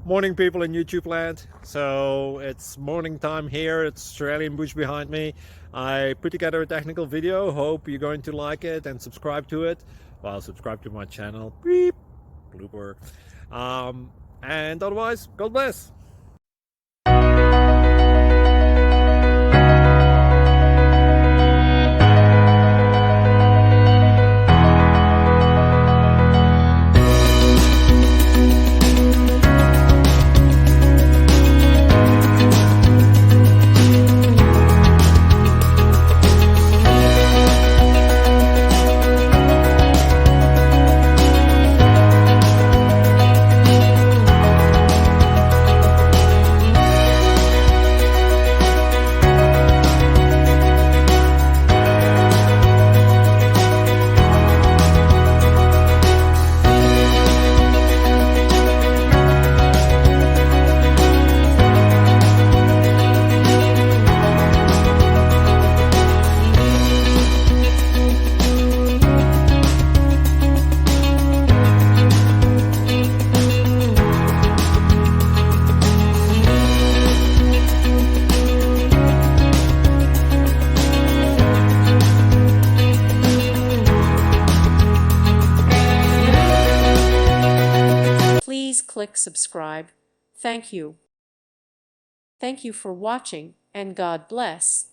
Morning, people in YouTube land. So it's morning time here. It's Australian bush behind me. I put together a technical video. Hope you're going to like it and subscribe to it. Well, subscribe to my channel. Beep, blooper. And otherwise, God bless. Please click subscribe. Thank you. Thank you for watching, and God bless.